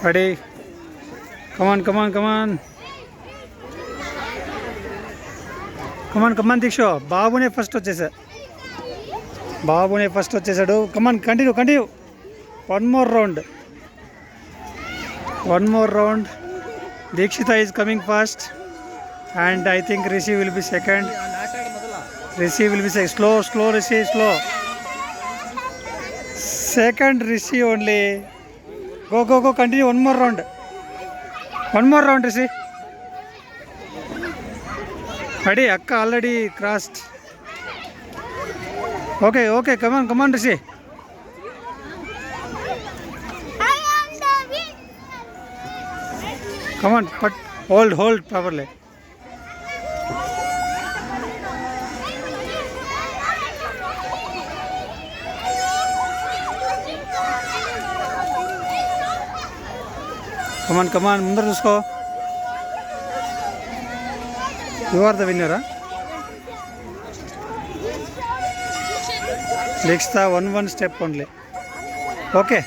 Ready come on కమాన్ కమాన్ కమాన్ కమాన్ దీక్ష బాబునే first వచ్చేసాడు come on continue one more round Dikshita is coming first and I think Rishi will be second. Slow Rishi, slow. Second Rishi only. Go, continue one more round Rishi. Ready, Akka already crossed. Okay, come on Rishi. Come on, but hold properly. Come on ముందర చూసుకో. You are the విన్నరా. Next 1 step only. Okay.